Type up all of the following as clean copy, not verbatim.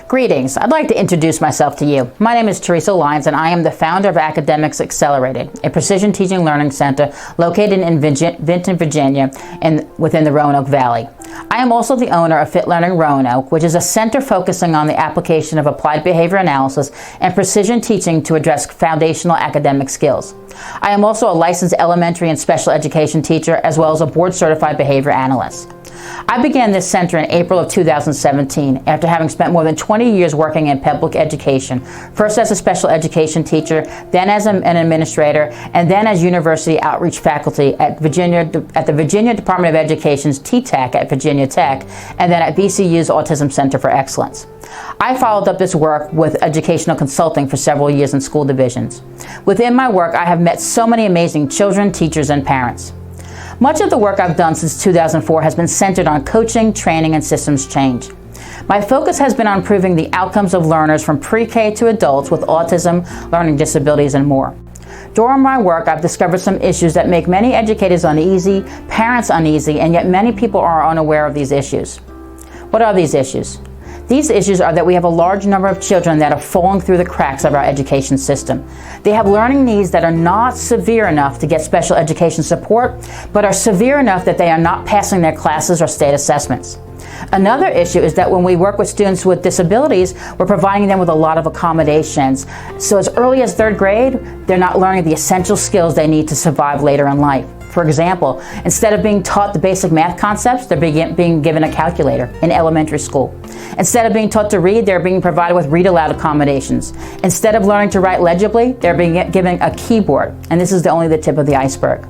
Greetings. I'd like to introduce myself to you. My name is Teresa Lyons, and I am the founder of Academics Accelerated, a precision teaching learning center located in Vinton, Virginia, and within the Roanoke Valley. I am also the owner of Fit Learning Roanoke, which is a center focusing on the application of applied behavior analysis and precision teaching to address foundational academic skills. I am also a licensed elementary and special education teacher, as well as a board-certified behavior analyst. I began this center in April of 2017 after having spent more than 20 years working in public education, first as a special education teacher, then as an administrator, and then as university outreach faculty at the Virginia Department of Education's TTAC at Virginia Tech, and then at VCU's Autism Center for Excellence. I followed up this work with educational consulting for several years in school divisions. Within my work, I have met so many amazing children, teachers, and parents. Much of the work I've done since 2004 has been centered on coaching, training, and systems change. My focus has been on improving the outcomes of learners from pre-K to adults with autism, learning disabilities, and more. During my work, I've discovered some issues that make many educators uneasy, parents uneasy, and yet many people are unaware of these issues. What are these issues? These issues are that we have a large number of children that are falling through the cracks of our education system. They have learning needs that are not severe enough to get special education support, but are severe enough that they are not passing their classes or state assessments. Another issue is that when we work with students with disabilities, we're providing them with a lot of accommodations. So as early as third grade, they're not learning the essential skills they need to survive later in life. For example, instead of being taught the basic math concepts, they're being given a calculator in elementary school. Instead of being taught to read, they're being provided with read-aloud accommodations. Instead of learning to write legibly, they're being given a keyboard, and this is only the tip of the iceberg.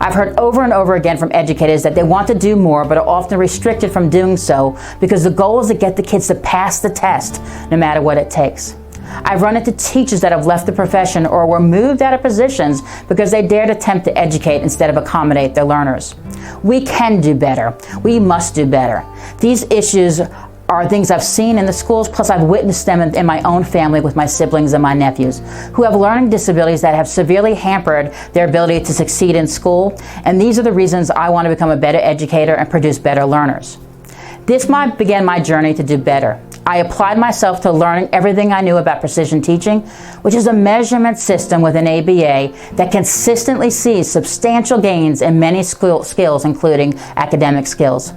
I've heard over and over again from educators that they want to do more, but are often restricted from doing so because the goal is to get the kids to pass the test, no matter what it takes. I've run into teachers that have left the profession or were moved out of positions because they dared attempt to educate instead of accommodate their learners. We can do better. We must do better. These issues are things I've seen in the schools, plus I've witnessed them in my own family with my siblings and my nephews, who have learning disabilities that have severely hampered their ability to succeed in school, and these are the reasons I want to become a better educator and produce better learners. This began my journey to do better. I applied myself to learning everything I knew about precision teaching, which is a measurement system within ABA that consistently sees substantial gains in many skills, including academic skills.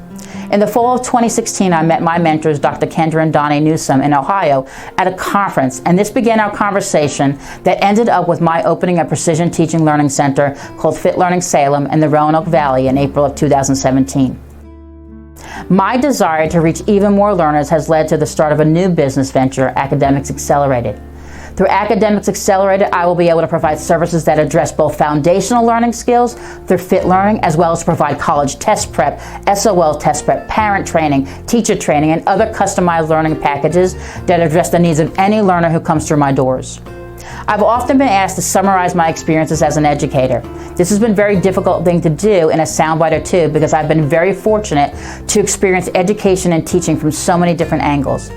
In the fall of 2016, I met my mentors, Dr. Kendra and Donnie Newsom in Ohio, at a conference, and this began our conversation that ended up with my opening a precision teaching learning center called Fit Learning Salem in the Roanoke Valley in April of 2017. My desire to reach even more learners has led to the start of a new business venture, Academics Accelerated. Through Academics Accelerated, I will be able to provide services that address both foundational learning skills through Fit Learning, as well as provide college test prep, SOL test prep, parent training, teacher training, and other customized learning packages that address the needs of any learner who comes through my doors. I've often been asked to summarize my experiences as an educator. This has been a very difficult thing to do in a soundbite or two because I've been very fortunate to experience education and teaching from so many different angles.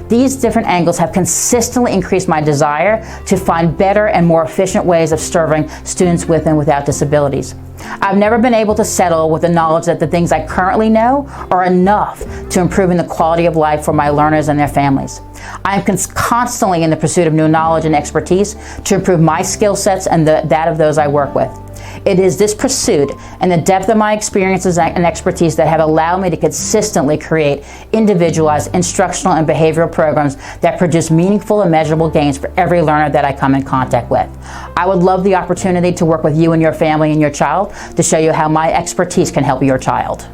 These different angles have consistently increased my desire to find better and more efficient ways of serving students with and without disabilities. I've never been able to settle with the knowledge that the things I currently know are enough to improving the quality of life for my learners and their families. I am constantly in the pursuit of new knowledge and expertise to improve my skill sets and that of those I work with. It is this pursuit and the depth of my experiences and expertise that have allowed me to consistently create individualized instructional and behavioral programs that produce meaningful and measurable gains for every learner that I come in contact with. I would love the opportunity to work with you and your family and your child to show you how my expertise can help your child.